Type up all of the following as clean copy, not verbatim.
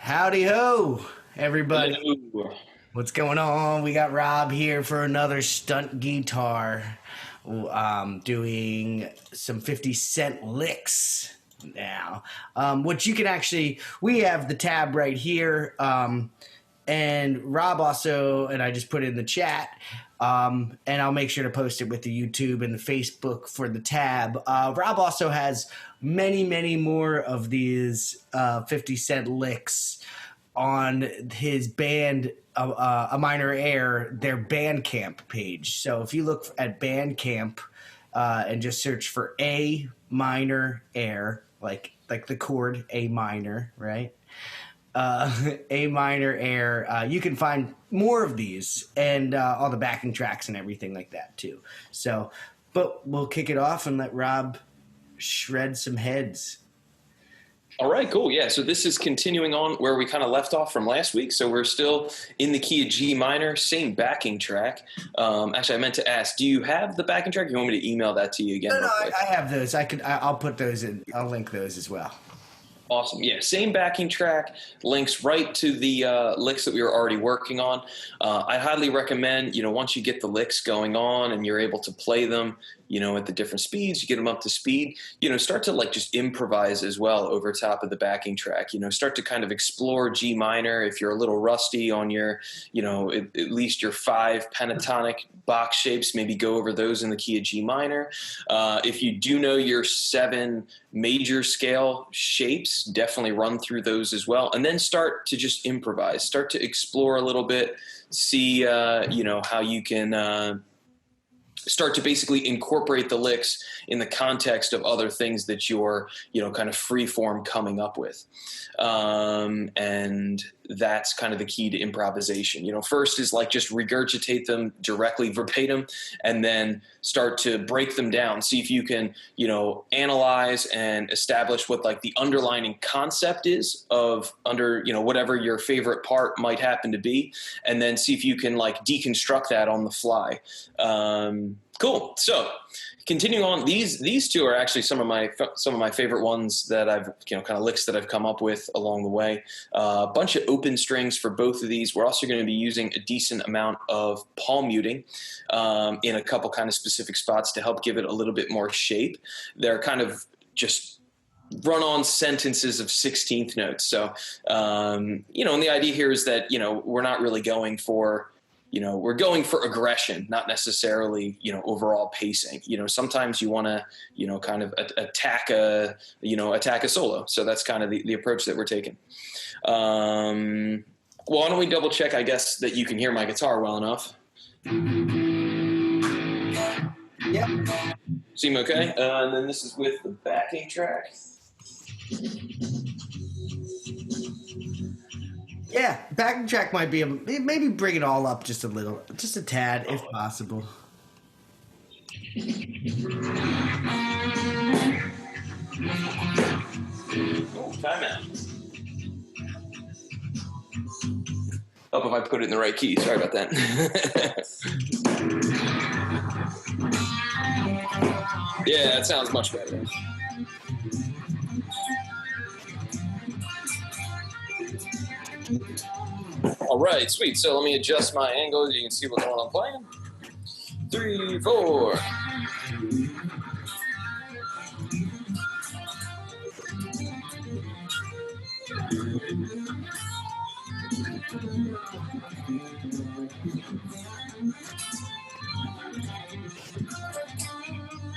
Howdy ho, everybody. Hello. What's going on? We got Rob here for another stunt guitar. Doing some 50 Cent licks now. Which you can actually, we have the tab right here. And Rob also, and I just put it in the chat. And I'll make sure to post it with the YouTube and the Facebook for the tab. Rob also has many more of these 50 Cent licks on his band, A Minor Air, their Bandcamp page. So if you look at Bandcamp and just search for A Minor Air, like the chord A minor, right? A Minor Air, you can find more of these and all the backing tracks and everything like that too. So, but we'll kick it off and let Rob shred some heads. All right, cool. Yeah, so this is continuing on where we kind of left off from last week. So we're still in the key of G minor, same backing track. Actually, I meant to ask, do you have the backing track? You want me to email that to you again? No, I have those. I'll put those in. I'll link those as well. Awesome. Yeah, same backing track, links right to the licks that we were already working on. I highly recommend, once you get the licks going on and you're able to play them, at the different speeds, you get them up to speed, start to just improvise as well over top of the backing track, start to kind of explore G minor. If you're a little rusty on your, at least your 5 pentatonic box shapes, maybe go over those in the key of G minor. If you do know your 7 major scale shapes, definitely run through those as well. And then start to just improvise, start to explore a little bit, see, how you can, start to basically incorporate the licks in the context of other things that you're, kind of free form coming up with. And that's kind of the key to improvisation. First is just regurgitate them directly verbatim and then start to break them down. See if you can, analyze and establish what the underlying concept is of whatever your favorite part might happen to be. And then see if you can deconstruct that on the fly. Cool. So continuing on, these two are actually some of my favorite ones that I've, kind of licks that I've come up with along the way. A bunch of open strings for both of these. We're also going to be using a decent amount of palm muting in a couple kind of specific spots to help give it a little bit more shape. They're kind of just run-on sentences of 16th notes. So, and the idea here is that, we're not really going for, we're going for aggression, not necessarily, overall pacing. Sometimes you want to, kind of attack a solo. So that's kind of the approach that we're taking. Why don't we double check, I guess, that you can hear my guitar well enough? Yep. Seem okay? And then this is with the backing track. Yeah, backing track might be maybe bring it all up just a little, just a tad, if possible. Oh, timeout. Hope if I put it in the right key. Sorry about that. Yeah, that sounds much better. All right, sweet. So let me adjust my angle. You can see what's going on playing. 3, 4.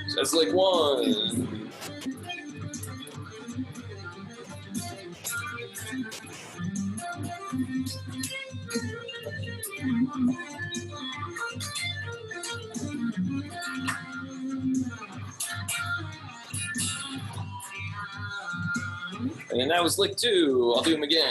So that's 1. And then that was lick 2. I'll do them again.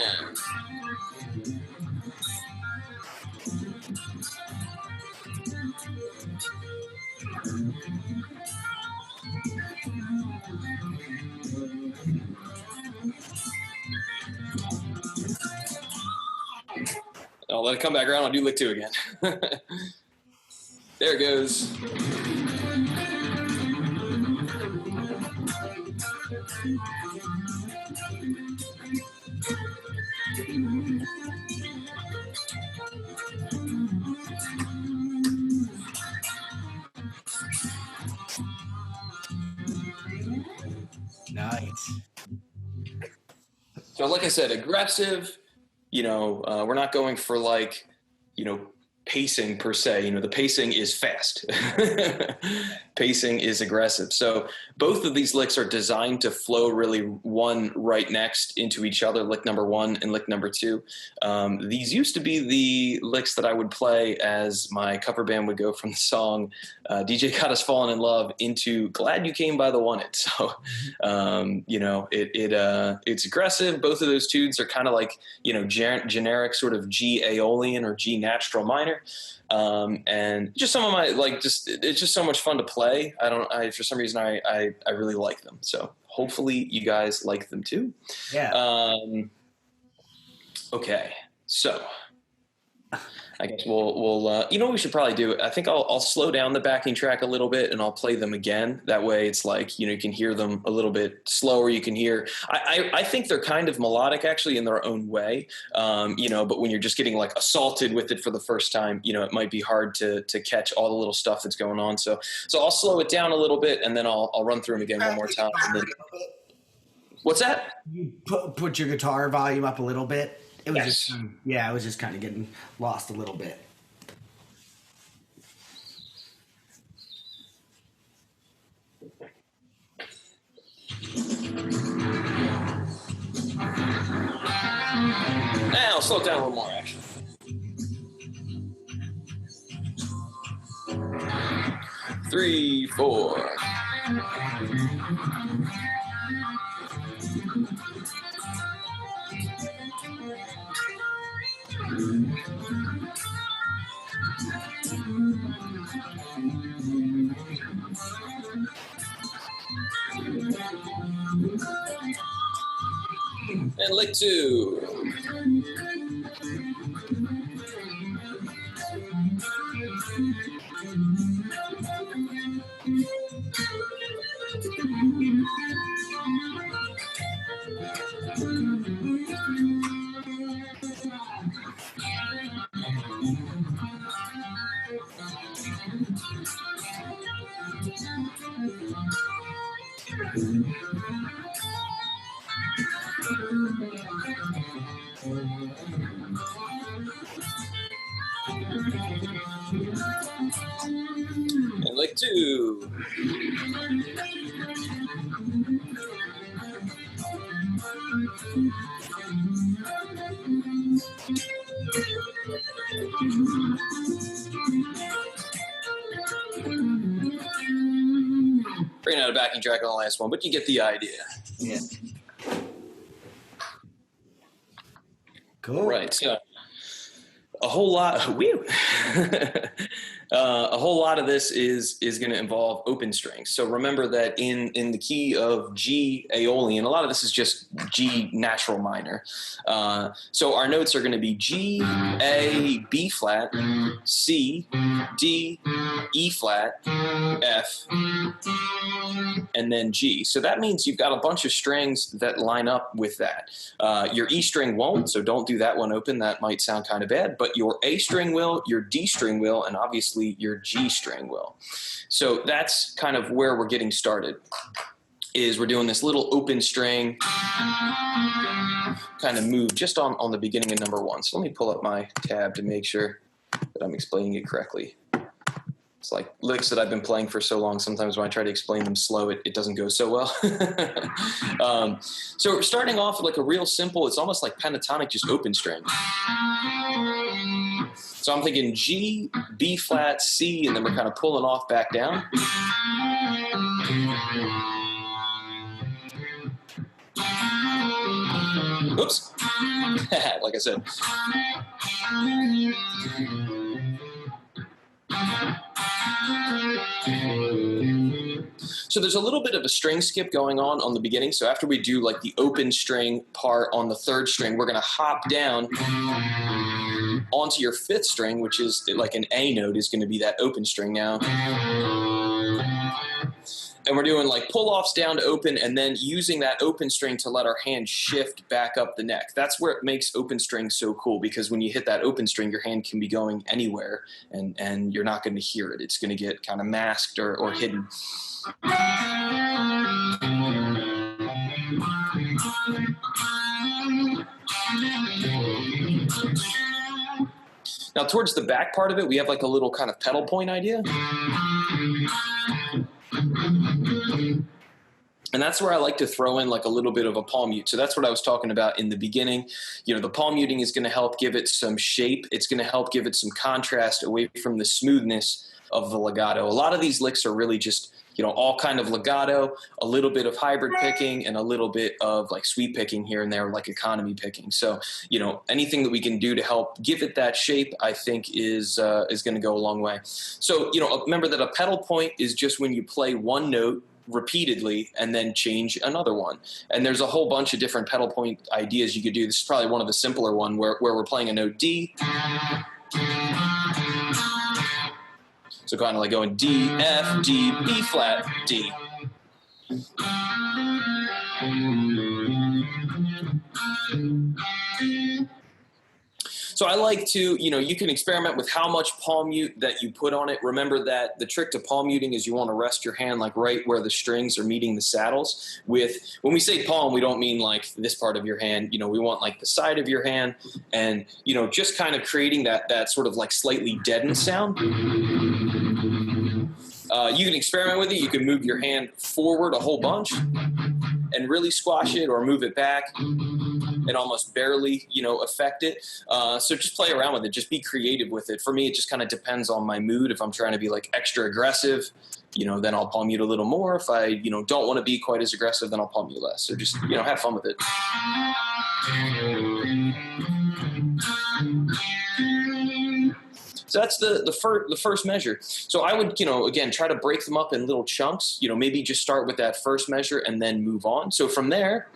I'll let it come back around. I'll do lick 2 again. There it goes. So like I said, aggressive, we're not going for like, pacing per se. The pacing is fast. Pacing is aggressive. So both of these licks are designed to flow really one right next into each other, lick number one and lick number two. These used to be the licks that I would play as my cover band would go from the song DJ Got Us Falling in Love into Glad You Came by the One It. So, it's aggressive. Both of those tunes are kind of like, generic sort of G Aeolian or G natural minor. And just some of my, it's just so much fun to play. For some reason, I really like them. So hopefully you guys like them too. Yeah. Okay. So I guess we'll what we should probably do? I think I'll slow down the backing track a little bit and I'll play them again. That way it's like, you can hear them a little bit slower. You can hear, I think they're kind of melodic actually in their own way. But when you're just getting like assaulted with it for the first time, it might be hard to catch all the little stuff that's going on. So I'll slow it down a little bit and then I'll run through them again one more time. And then, what's that? You put your guitar volume up a little bit. It was yes. I was just kind of getting lost a little bit. Now slow it down a little more, actually. Three, four. And lick two. And lick two. Bring out a backing track on the last one, but you get the idea. Yeah. Cool. Right. So a whole lot. A whole lot of this is going to involve open strings. So remember that in the key of G Aeolian, a lot of this is just G natural minor. So our notes are going to be G, A, B flat, C, D, E flat, F, and then G. So that means you've got a bunch of strings that line up with that. Your E string won't, so don't do that one open. That might sound kind of bad, but your A string will, your D string will, and obviously your G string will. So that's kind of where we're getting started, is we're doing this little open string kind of move just on the beginning of number one. So let me pull up my tab to make sure that I'm explaining it correctly. It's like licks that I've been playing for so long. Sometimes when I try to explain them slow, it doesn't go so well. So we're starting off with like a real simple, it's almost like pentatonic, just open string. So I'm thinking G, B flat, C, and then we're kind of pulling off back down. Oops. Like I said. So there's a little bit of a string skip going on the beginning. So after we do like the open string part on the third string, we're going to hop down onto your fifth string, which is like an A note is going to be that open string now. And we're doing like pull-offs down to open and then using that open string to let our hand shift back up the neck. That's where it makes open string so cool, because when you hit that open string, your hand can be going anywhere and you're not going to hear it. It's going to get kind of masked or hidden. Now, towards the back part of it, we have like a little kind of pedal point idea. And that's where I like to throw in like a little bit of a palm mute. So that's what I was talking about in the beginning. You know, the palm muting is going to help give it some shape. It's going to help give it some contrast away from the smoothness of the legato. A lot of these licks are really just, you know, all kind of legato, a little bit of hybrid picking, and a little bit of like sweep picking here and there, like economy picking. So, you know, anything that we can do to help give it that shape, I think is going to go a long way. So, you know, remember that a pedal point is just when you play one note repeatedly and then change another one. And there's a whole bunch of different pedal point ideas you could do. This is probably one of the simpler one where we're playing a note D. So kind of like going D, F, D, B flat, D. So I like to, you know, you can experiment with how much palm mute that you put on it. Remember that the trick to palm muting is you want to rest your hand like right where the strings are meeting the saddles. When we say palm, we don't mean like this part of your hand. You know, we want like the side of your hand, and, you know, just kind of creating that sort of like slightly deadened sound. You can experiment with it. You can move your hand forward a whole bunch and really squash it, or move it back and almost barely, you know, affect it. So just play around with it. Just be creative with it. For me, it just kind of depends on my mood. If I'm trying to be like extra aggressive, you know, then I'll palm mute a little more. If I, you know, don't want to be quite as aggressive, then I'll palm mute less. So just, you know, have fun with it. So that's the first measure. So I would, you know, again, try to break them up in little chunks. You know, maybe just start with that first measure and then move on. So from there,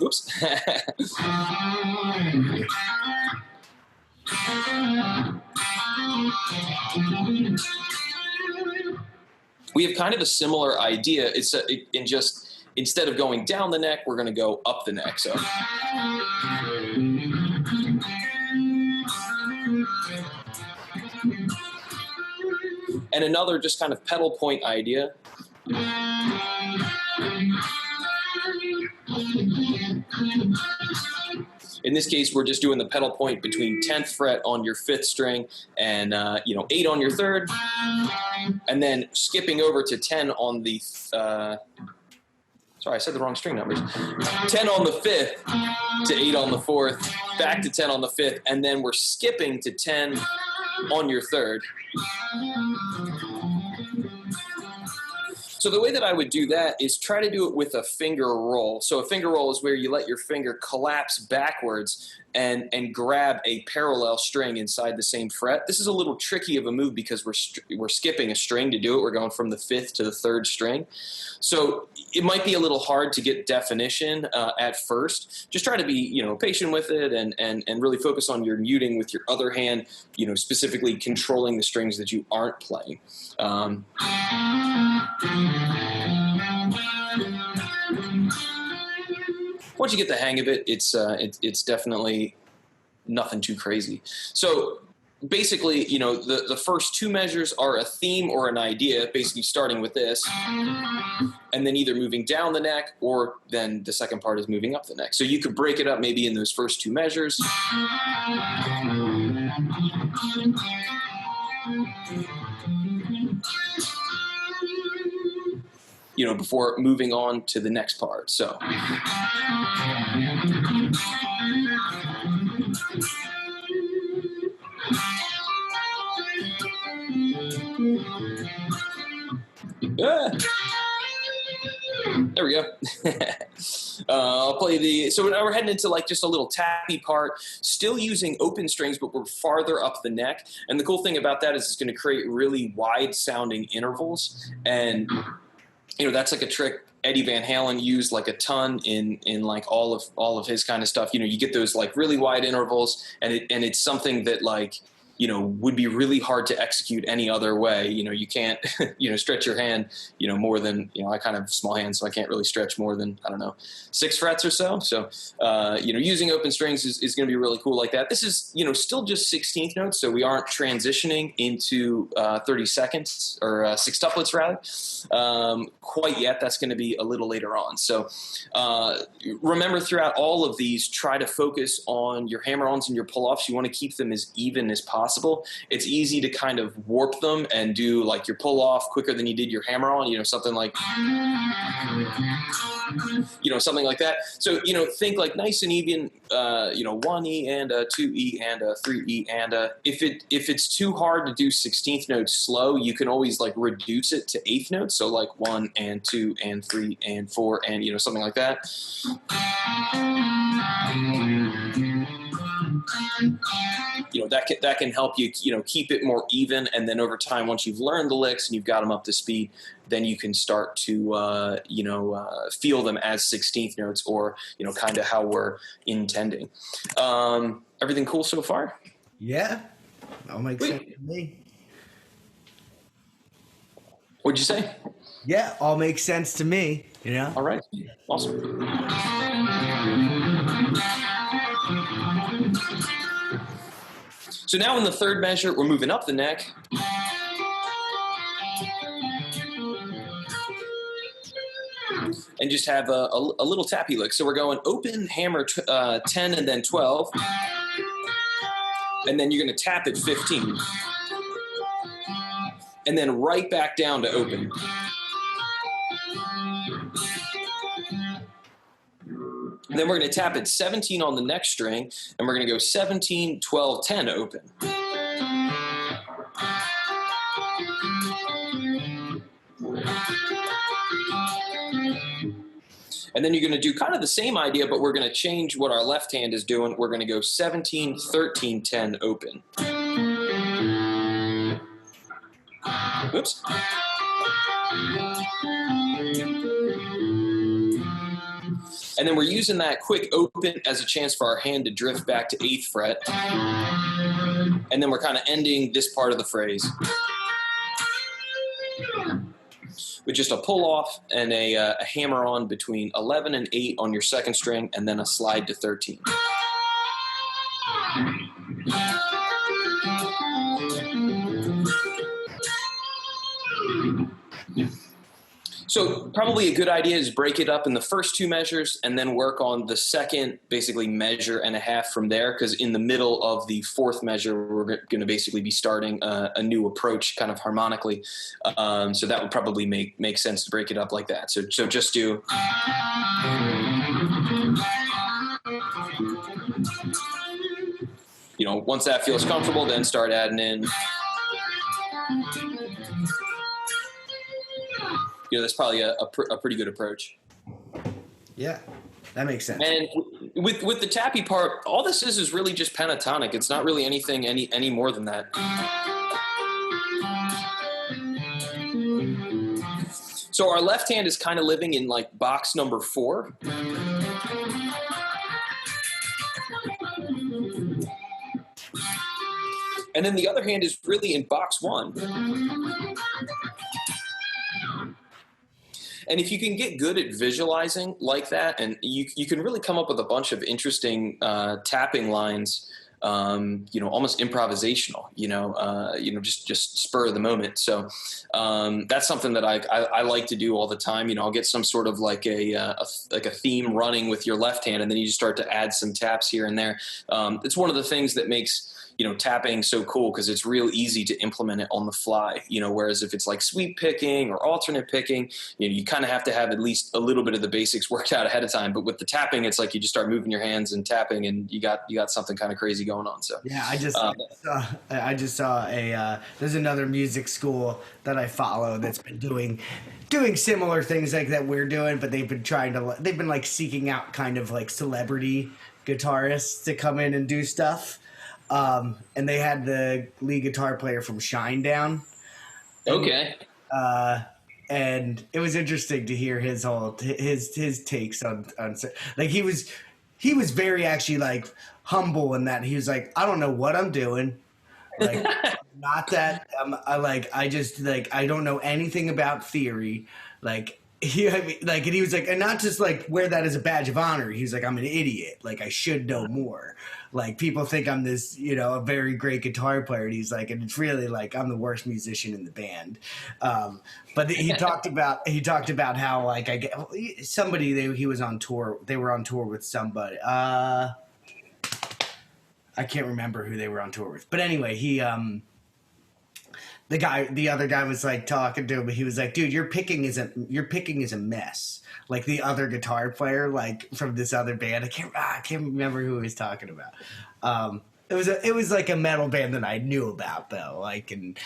oops. We have kind of a similar idea. It's in just, instead of going down the neck, we're going to go up the neck. So. And another just kind of pedal point idea. In this case, we're just doing the pedal point between 10th fret on your 5th string and, you know, 8 on your 3rd, and then skipping over to 10 on the, sorry, I said the wrong string numbers. 10 on the 5th to 8 on the 4th, back to 10 on the 5th, and then we're skipping to 10 on your 3rd. So the way that I would do that is try to do it with a finger roll. So a finger roll is where you let your finger collapse backwards and grab a parallel string inside the same fret. This is a little tricky of a move because we're skipping a string to do it. We're going from the 5th to the 3rd string. So it might be a little hard to get definition at first. Just try to be, you know, patient with it and really focus on your muting with your other hand, you know, specifically controlling the strings that you aren't playing. Once you get the hang of it, it's definitely nothing too crazy. So basically, you know, the first two measures are a theme or an idea, basically starting with this, and then either moving down the neck, or then the second part is moving up the neck. So you could break it up maybe in those first two measures. You know, before moving on to the next part. So. There we go. I'll play so now we're heading into like just a little tappy part, still using open strings, but we're farther up the neck. And the cool thing about that is it's going to create really wide sounding intervals. And, you know, that's like a trick Eddie Van Halen used like a ton in like all of his kind of stuff. You know, you get those like really wide intervals, and it's something that like, would be really hard to execute any other way. You can't, stretch your hand, more than, I kind of have small hands, so I can't really stretch more than, I don't know, 6 frets or so. So, using open strings is going to be really cool like that. This is, still just 16th notes. So we aren't transitioning into 32nds or sextuplets rather, quite yet. That's going to be a little later on. So, remember throughout all of these, try to focus on your hammer-ons and your pull-offs. You want to keep them as even as possible. It's easy to kind of warp them and do like your pull-off quicker than you did your hammer-on, something like something like that. So, think like nice and even, 1E and a 2E and a 3E and a, if it's too hard to do 16th notes slow, you can always like reduce it to 8th notes. So like 1 and 2 and 3 and 4 and, something like that. That can help you, keep it more even. And then over time, once you've learned the licks and you've got them up to speed, then you can start to, feel them as 16th notes or, kind of how we're intending. Everything cool so far? Yeah. All makes sense to me. What'd you say? Yeah, all makes sense to me, All right. Awesome. So now in the third measure, we're moving up the neck. And just have a little tappy lick. So we're going open, hammer 10 and then 12. And then you're going to tap at 15. And then right back down to open. And then we're going to tap at 17 on the next string, and we're going to go 17, 12, 10 open. And then you're going to do kind of the same idea, but we're going to change what our left hand is doing. We're going to go 17, 13, 10 open. Oops. And then we're using that quick open as a chance for our hand to drift back to 8th fret. And then we're kind of ending this part of the phrase with just a pull off and a hammer on between 11 and 8 on your second string, and then a slide to 13. So probably a good idea is break it up in the first 2 measures and then work on the second basically measure and a half from there, because in the middle of the 4th measure, we're going to basically be starting a new approach kind of harmonically. So that would probably make sense to break it up like that. So just do... once that feels comfortable, then start adding in... that's probably a pretty good approach. Yeah, that makes sense. And with the tappy part, all this is really just pentatonic. It's not really anything any more than that. So our left hand is kind of living in like box number 4. And then the other hand is really in box 1. And if you can get good at visualizing like that, and you can really come up with a bunch of interesting tapping lines, almost improvisational, just spur of the moment. So that's something that I like to do all the time. I'll get some sort of like a theme running with your left hand, and then you just start to add some taps here and there. It's one of the things that makes tapping so cool, because it's real easy to implement it on the fly, whereas if it's like sweep picking or alternate picking, you kind of have to have at least a little bit of the basics worked out ahead of time. But with the tapping, it's like you just start moving your hands and tapping, and you got something kind of crazy going on. So yeah, I just saw there's another music school that I follow that's been doing similar things like that we're doing, but they've been like seeking out kind of like celebrity guitarists to come in and do stuff. And they had the lead guitar player from Shinedown. Okay. And it was interesting to hear his takes on like he was very actually like humble in that he was like, I don't know what I'm doing, Like, not that I just like I don't know anything about theory. Like I mean, like, and he was like, and not just like wear that as a badge of honor. He's like, I'm an idiot. Like I should know more. Like people think I'm this, a very great guitar player. And he's like, and it's really like I'm the worst musician in the band. But he talked about how like I get somebody he was on tour. They were on tour with somebody. I can't remember who they were on tour with. But anyway, the other guy was like talking to him, but he was like, dude, your picking is a mess. Like the other guitar player, like from this other band, I can't remember who he was talking about. It was like a metal band that I knew about though. Like, and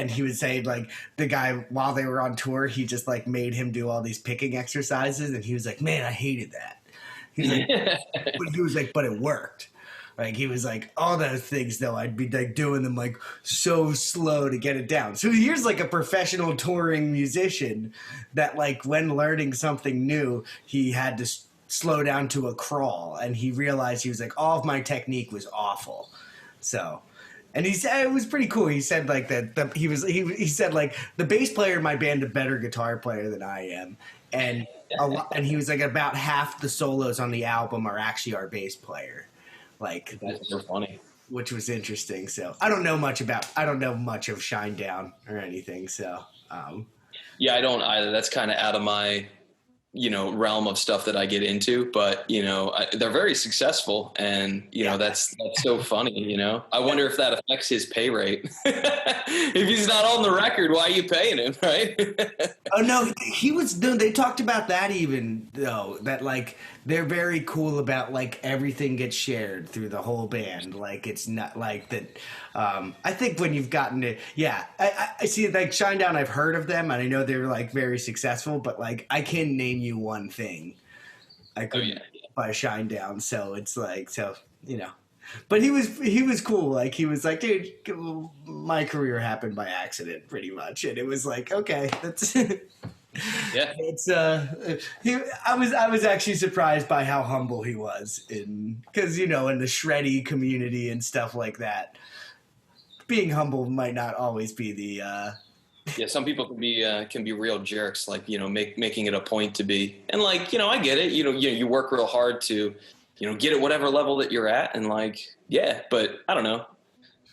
he was saying like the guy while they were on tour, he just like made him do all these picking exercises. And he was like, man, I hated that. He was like, but it worked. Like he was like, all those things though, I'd be like doing them like so slow to get it down. So here's like a professional touring musician that like when learning something new, he had to slow down to a crawl, and he realized he was like, all of my technique was awful. So, and he said it was pretty cool. He said like that he said like the bass player in my band a better guitar player than I am, and and he was like about half the solos on the album are actually our bass player. Like that's so funny, which was interesting. So I don't know much of Shinedown or anything. So yeah, I don't either. That's kind of out of my realm of stuff that I get into. But they're very successful, and that's so funny. I wonder if that affects his pay rate. If he's not on the record, why are you paying him, right? Oh no, he was. No, they talked about that even though that like they're very cool about like everything gets shared through the whole band. Like it's not like that. I think when you've gotten it, yeah, I see like Shinedown. I've heard of them and I know they're like very successful, but like I can name you one thing. I couldn't by Shinedown, so it's like But he was cool. Like he was like, dude, my career happened by accident, pretty much, and it was like, okay, that's yeah. It's I was actually surprised by how humble he was because in the shreddy community and stuff like that, being humble might not always be the. Yeah, some people can be real jerks, like making it a point to be, and like I get it. You work real hard to. Get at whatever level that you're at, and like, yeah, but I don't know.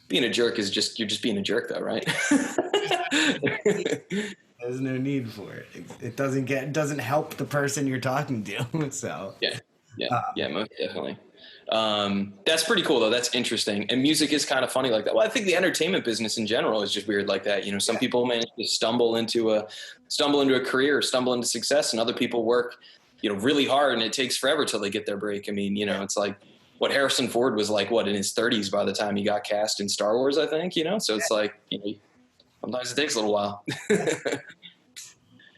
Being a jerk is you're just being a jerk, though, right? There's no need for it. It doesn't help the person you're talking to. So yeah, most definitely. That's pretty cool, though. That's interesting, and music is kind of funny like that. Well, I think the entertainment business in general is just weird like that. Some people manage to stumble into a career, or stumble into success, and other people work. Really hard, and it takes forever till they get their break. I mean, it's like what Harrison Ford was like, in his 30s by the time he got cast in Star Wars, I think, so it's like, sometimes it takes a little while.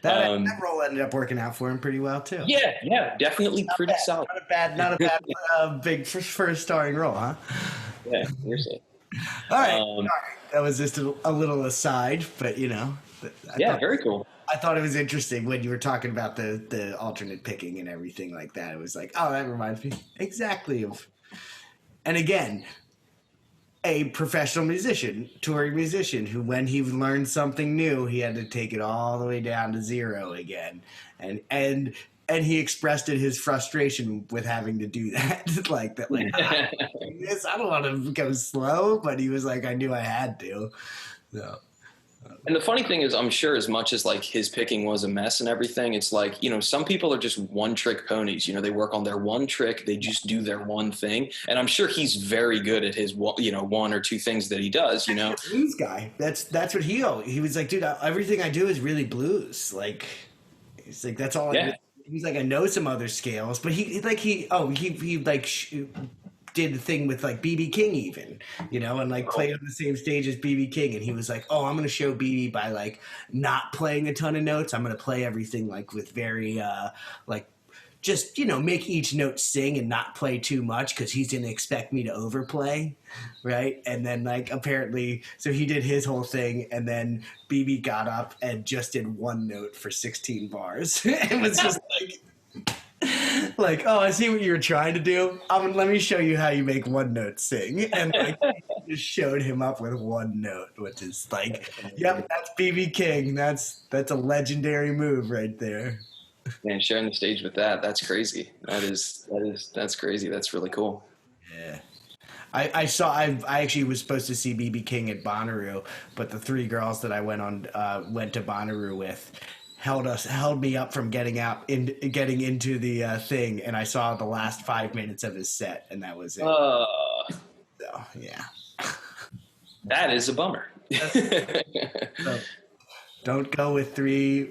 That role ended up working out for him pretty well too. Yeah, definitely pretty solid. Not a bad big first starring role, huh? Yeah, seriously. All right. That was just a little aside, but very cool. I thought it was interesting when you were talking about the alternate picking and everything like that. It was like, oh, that reminds me exactly of. And again, a professional musician, touring musician, who when he learned something new, he had to take it all the way down to zero again, and he expressed his frustration with having to do that, like that, like I don't want to go slow, but he was like, I knew I had to, so. And the funny thing is, I'm sure as much as like his picking was a mess and everything, it's like, some people are just one trick ponies. They work on their one trick. They just do their one thing. And I'm sure he's very good at his, one or two things that he does, Blues guy. That's what he was like, dude, everything I do is really blues. Like, he's like, that's all I do. He's like, I know some other scales, but he did the thing with like BB King even, and like played on the same stage as BB King, and he was like, oh, I'm going to show BB by like not playing a ton of notes. I'm going to play everything like with very like just make each note sing and not play too much because he's going to expect me to overplay, right? And then like apparently, so he did his whole thing, and then BB got up and just did one note for 16 bars. It was just like, oh, I see what you were trying to do. Let me show you how you make one note sing. And like, just showed him up with one note, which is like, yep, that's BB King. That's a legendary move right there. Man, sharing the stage with that's crazy. That's crazy. That's really cool. Yeah. I actually was supposed to see BB King at Bonnaroo, but the three girls that I went to Bonnaroo with held me up from getting into the thing, and I saw the last 5 minutes of his set, and that was it. So yeah, that is a bummer. So, don't go with three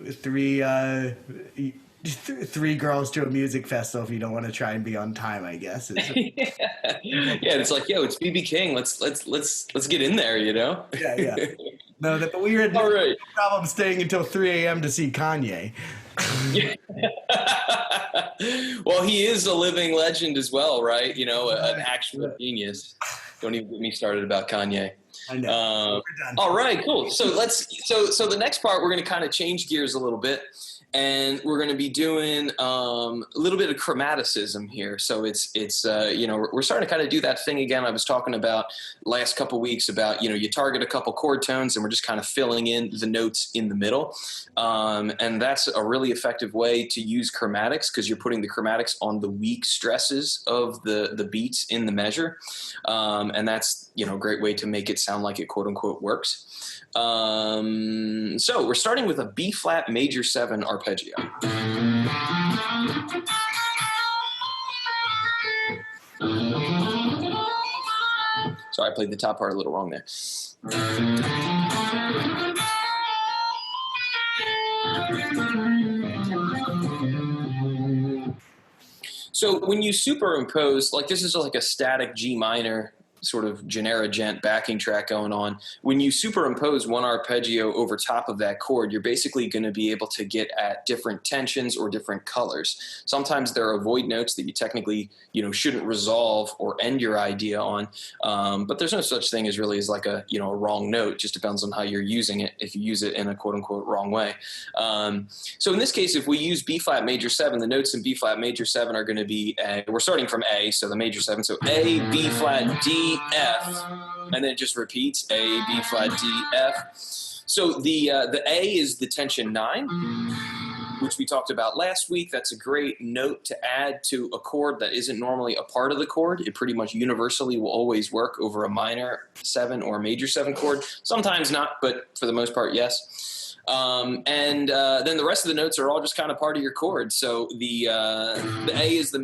girls to a music festival if you don't want to try and be on time, I guess. Yeah, it's like, yo, it's BB King. Let's get in there, you know? Yeah. No, but we had no problem staying until 3 a.m. to see Kanye. Well, he is a living legend as well, right? You know, an actual genius. Don't even get me started about Kanye. I know. All right, cool. So so the next part, we're going to kind of change gears a little bit. And we're going to be doing a little bit of chromaticism here. So it's we're starting to kind of do that thing again I was talking about last couple weeks about, you target a couple chord tones and we're just kind of filling in the notes in the middle. And that's a really effective way to use chromatics because you're putting the chromatics on the weak stresses of the beats in the measure. And that's, a great way to make it sound like it quote unquote works. So we're starting with a B flat major 7 arpeggio. Sorry, I played the top part a little wrong there. So when you superimpose, like this is like a static G minor sort of genera gent backing track going on. When you superimpose one arpeggio over top of that chord, you're basically going to be able to get at different tensions or different colors. Sometimes there are void notes that you technically, shouldn't resolve or end your idea on. But there's no such thing as really as like a wrong note. It just depends on how you're using it. If you use it in a quote unquote wrong way. So in this case, if we use B flat major 7, the notes in B flat major 7 are going to be we're starting from A, so the major 7. So A, B flat, D, F, and then it just repeats A, B flat, D, F. So the A is the tension 9, which we talked about last week. That's a great note to add to a chord that isn't normally a part of the chord. It pretty much universally will always work over a minor 7 or a major 7 chord. Sometimes not, but for the most part, yes. Then the rest of the notes are all just kind of part of your chord. So the A is the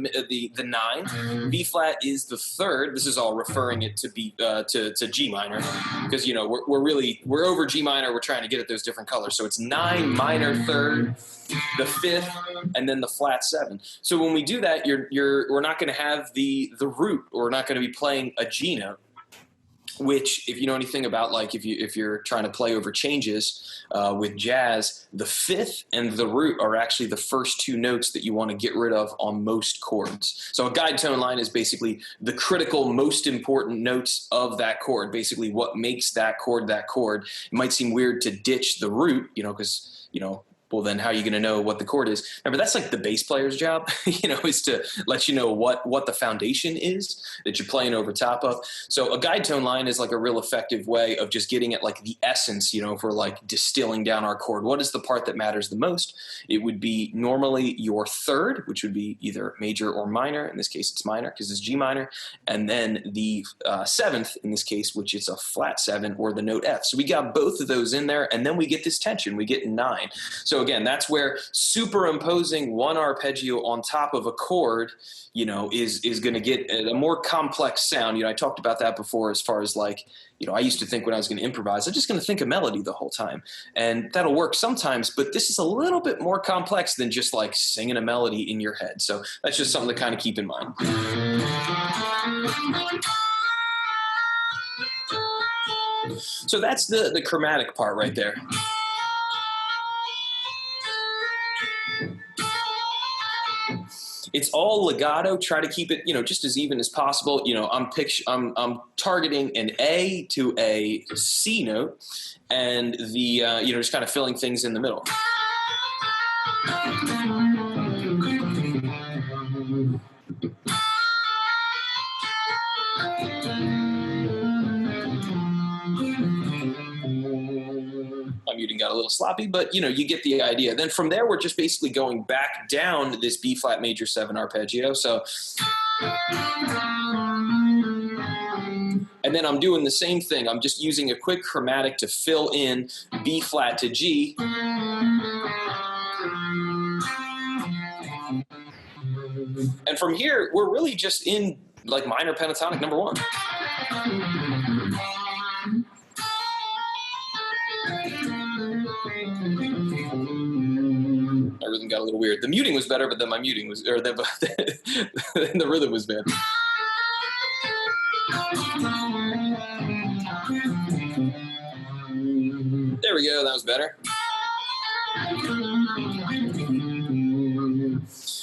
9, B flat is the 3rd. This is all referring it to to G minor because we're over G minor. We're trying to get at those different colors. So it's 9 minor 3rd, the 5th, and then the flat 7. So when we do that, we're not going to have the root, or we're not going to be playing a G note. Which, if you know anything about, like, if you're trying to play over changes with jazz, the 5th and the root are actually the first 2 notes that you want to get rid of on most chords. So a guide tone line is basically the critical, most important notes of that chord, basically what makes that chord that chord. It might seem weird to ditch the root, because, well, then how are you going to know what the chord is? Remember, that's like the bass player's job, is to let you know what the foundation is that you're playing over top of. So a guide tone line is like a real effective way of just getting at like the essence, if we're like distilling down our chord. What is the part that matters the most? It would be normally your 3rd, which would be either major or minor. In this case, it's minor because it's G minor. And then the 7th, in this case, which is a flat 7 or the note F. So we got both of those in there, and then we get this tension. We get 9. So again, that's where superimposing one arpeggio on top of a chord, is going to get a more complex sound. I talked about that before as far as like, I used to think when I was going to improvise, I'm just going to think of melody the whole time. And that'll work sometimes, but this is a little bit more complex than just like singing a melody in your head. So that's just something to kind of keep in mind. So that's the chromatic part right there. It's all legato. Try to keep it, just as even as possible. I'm targeting an A to a C note, and the just kind of filling things in the middle. got a little sloppy, but you get the idea. Then from there, we're just basically going back down this B flat major 7 arpeggio. So, and then I'm doing the same thing. I'm just using a quick chromatic to fill in B flat to G. And from here, we're really just in like minor pentatonic number 1. My rhythm got a little weird. The muting was better, but then my muting was, or the rhythm was bad. There we go. That was better.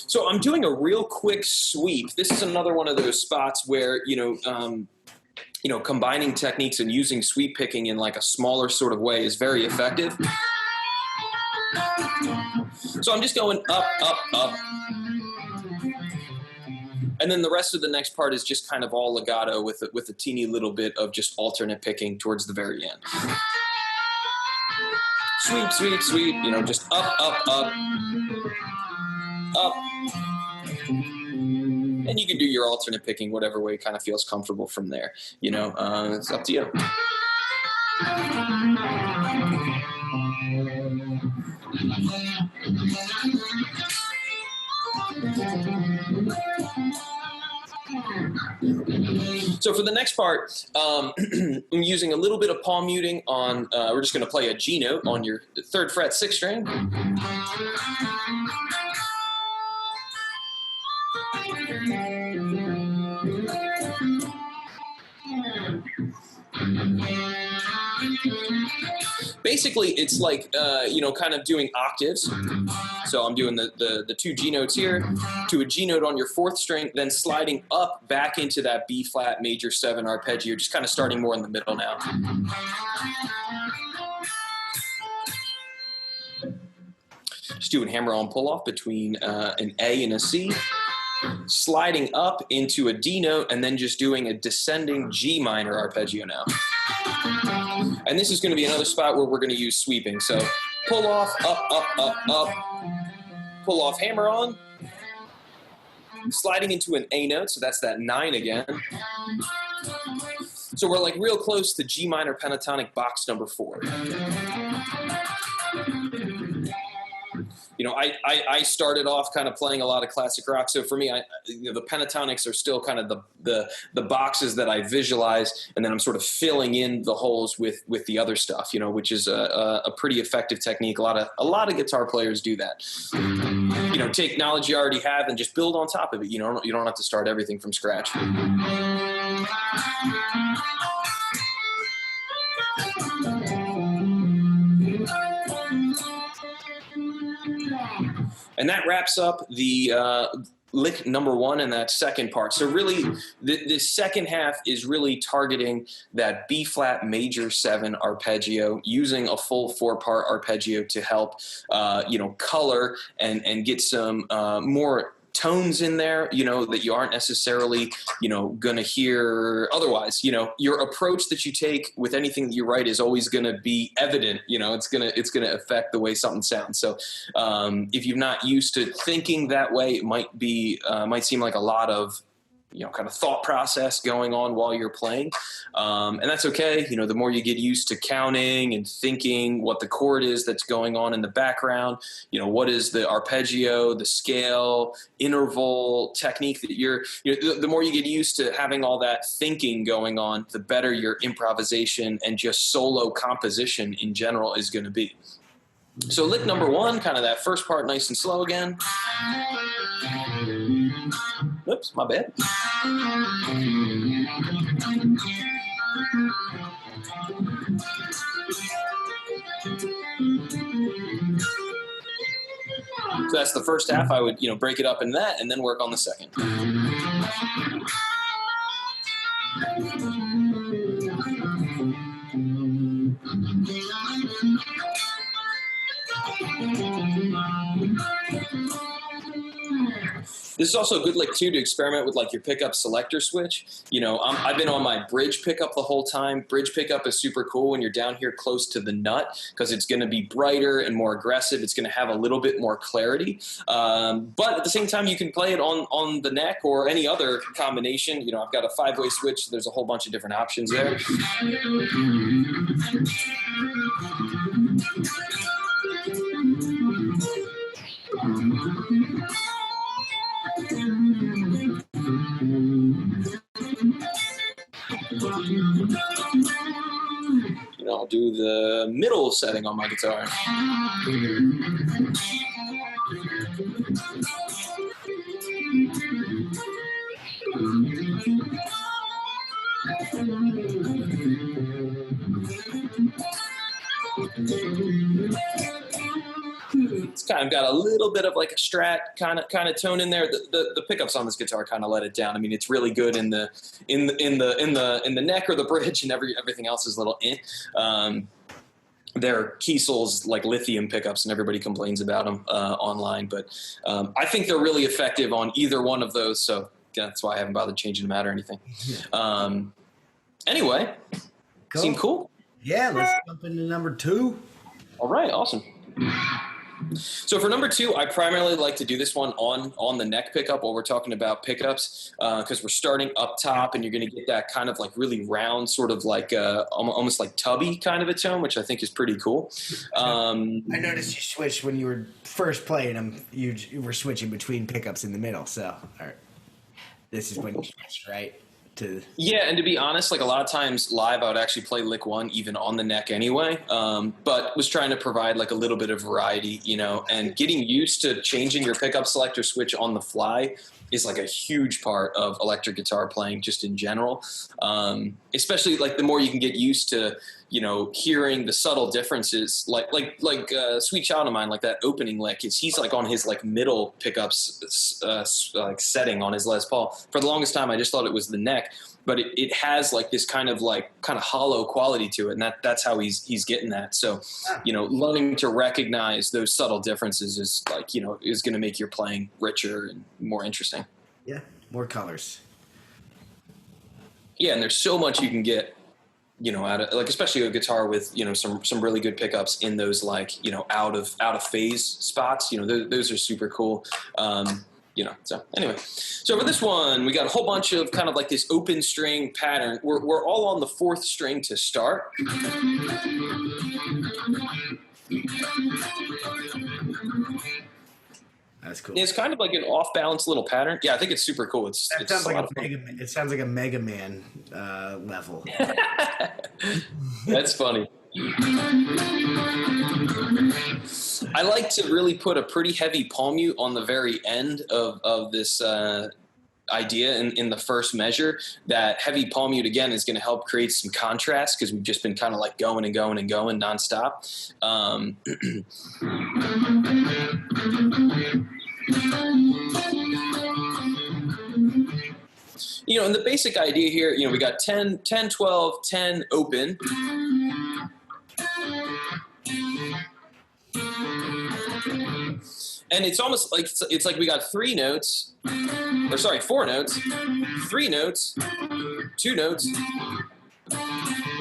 So I'm doing a real quick sweep. This is another one of those spots where, combining techniques and using sweep picking in like a smaller sort of way is very effective. So I'm just going up, up, up. And then the rest of the next part is just kind of all legato with a teeny little bit of just alternate picking towards the very end. Sweep, sweep, sweep, just up, up, up, up. And you can do your alternate picking whatever way kind of feels comfortable from there. It's up to you. So for the next part, I'm using a little bit of palm muting on, we're just going to play a G note on your 3rd fret 6th string. Basically, it's like, kind of doing octaves. So I'm doing the 2 G notes here, to a G note on your 4th string, then sliding up back into that B flat major 7 arpeggio, just kind of starting more in the middle now. Just doing hammer on pull off between an A and a C. Sliding up into a D note, and then just doing a descending G minor arpeggio now. And this is going to be another spot where we're going to use sweeping. So pull off, up, up, up, up. Pull off, hammer on. Sliding into an A note, so that's that 9 again. So we're like real close to G minor pentatonic box number 4. I started off kind of playing a lot of classic rock, so for me, the pentatonics are still kind of the boxes that I visualize, and then I'm sort of filling in the holes with the other stuff, which is a pretty effective technique. A lot of guitar players do that. Take knowledge you already have and just build on top of it. You don't have to start everything from scratch. And that wraps up the lick number 1 in that second part. So really, the second half is really targeting that B flat major 7 arpeggio, using a full 4-part arpeggio to help, color and get some more tones in there, that you aren't necessarily, going to hear otherwise. Your approach that you take with anything that you write is always going to be evident. It's going to affect the way something sounds. So if you're not used to thinking that way, it might seem like a lot of kind of thought process going on while you're playing. And that's okay. The more you get used to counting and thinking what the chord is that's going on in the background, what is the arpeggio, the scale, interval, technique that the more you get used to having all that thinking going on, the better your improvisation and just solo composition in general is going to be. So lick number 1, kind of that first part, nice and slow again. Oops, my bad. So that's the first half. I would, break it up in that and then work on the second. This is also a good lick too to experiment with like your pickup selector switch. I've been on my bridge pickup the whole time. Bridge pickup is super cool when you're down here close to the nut because it's going to be brighter and more aggressive. It's going to have a little bit more clarity. But at the same time, you can play it on the neck or any other combination. I've got a 5-way switch. So there's a whole bunch of different options there. I'll do the middle setting on my guitar. It's kind of got a little bit of like a Strat kind of tone in there. The pickups on this guitar kind of let it down. I mean, it's really good in the neck or the bridge, and everything else is a little They're Kiesel's like lithium pickups, and everybody complains about them online. But I think they're really effective on either one of those. So that's why I haven't bothered changing them out or anything. Anyway, cool. Seem cool? Yeah, let's jump into number 2. All right, awesome. So for number 2, I primarily like to do this one on the neck pickup while we're talking about pickups because we're starting up top and you're going to get that kind of like really round sort of like almost like tubby kind of a tone, which I think is pretty cool. I noticed you switched when you were first playing them. You were switching between pickups in the middle. So this is when you switch, right? Yeah, and to be honest, like a lot of times live I would actually play lick 1 even on the neck anyway, but was trying to provide like a little bit of variety, and getting used to changing your pickup selector switch on the fly is like a huge part of electric guitar playing just in general, especially like the more you can get used to hearing the subtle differences, like Sweet Child of Mine, like that opening lick he's like on his like middle pickups like setting on his Les Paul. For the longest time, I just thought it was the neck, but it has like this kind of hollow quality to it, and that's how he's getting that. So, learning to recognize those subtle differences is like is going to make your playing richer and more interesting. Yeah, more colors. Yeah, and there's so much you can get. Out of, like especially a guitar with some really good pickups in those like out of phase spots. Those are super cool. So anyway, so for this one we got a whole bunch of kind of like this open string pattern. We're all on the 4th string to start. That's cool. It's kind of like an off-balance little pattern. Yeah, I think it's super cool. It sounds like a Mega Man level. That's funny. I like to really put a pretty heavy palm mute on the very end of this idea in the first measure. That heavy palm mute again is going to help create some contrast because we've just been kind of like going and going and going nonstop. And the basic idea here, we got 10, 10, 12, 10 open. And it's almost like it's like we got 4 notes, 3 notes, 2 notes,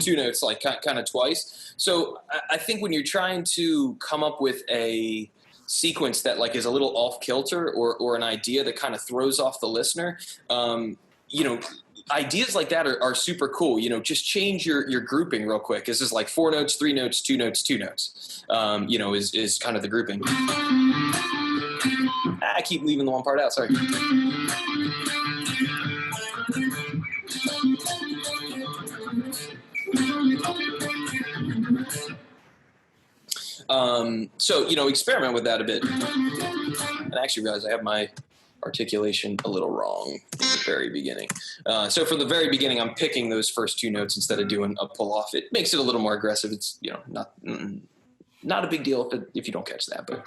2 notes, like kind of twice. So I think when you're trying to come up with a sequence that like is a little off kilter or an idea that kind of throws off the listener, ideas like that are super cool. Just change your grouping real quick. This is like 4 notes, 3 notes, 2 notes, 2 notes, is kind of the grouping. I keep leaving the one part out. Sorry. So, experiment with that a bit. And I actually realized I have my articulation a little wrong in the very beginning. So for the very beginning, I'm picking those first 2 notes instead of doing a pull off. It makes it a little more aggressive. It's, not a big deal if you don't catch that, but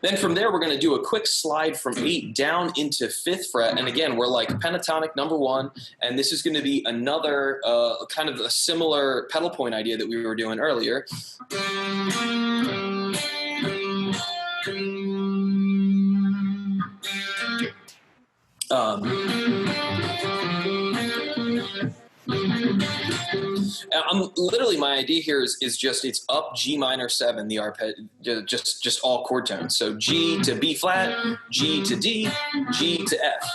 then from there, we're going to do a quick slide from 8 down into 5th fret. And again, we're like pentatonic number 1. And this is going to be another kind of a similar pedal point idea that we were doing earlier. I'm literally, my idea here is just it's up G minor 7, the arpeggio, just all chord tones. So G to B flat, G to D, G to F.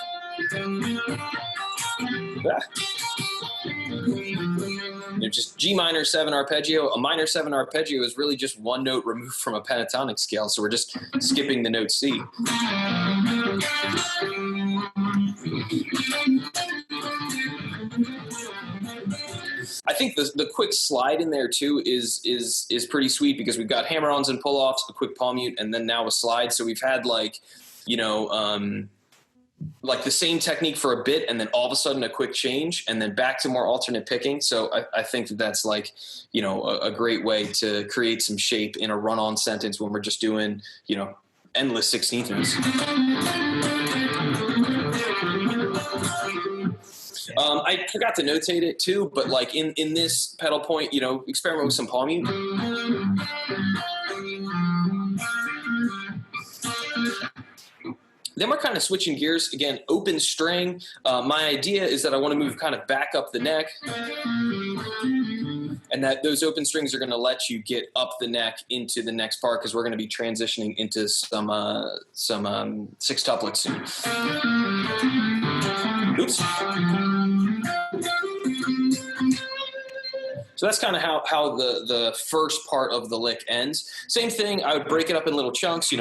Just G minor 7 arpeggio. A minor 7 arpeggio is really just one note removed from a pentatonic scale, so we're just skipping the note C. I think the quick slide in there too is pretty sweet, because we've got hammer-ons and pull-offs, a quick palm mute, and then now a slide. So we've had like the same technique for a bit, and then all of a sudden a quick change, and then back to more alternate picking. So I think that's like, a great way to create some shape in a run-on sentence when we're just doing, endless 16th notes. I forgot to notate it too, but like in this pedal point, experiment with some palm mute. Then we're kind of switching gears again, open string. My idea is that I want to move kind of back up the neck, and that those open strings are going to let you get up the neck into the next part, because we're going to be transitioning into some sextuplets soon. Oops. So that's kind of how the first part of the lick ends. Same thing, I would break it up in little chunks, get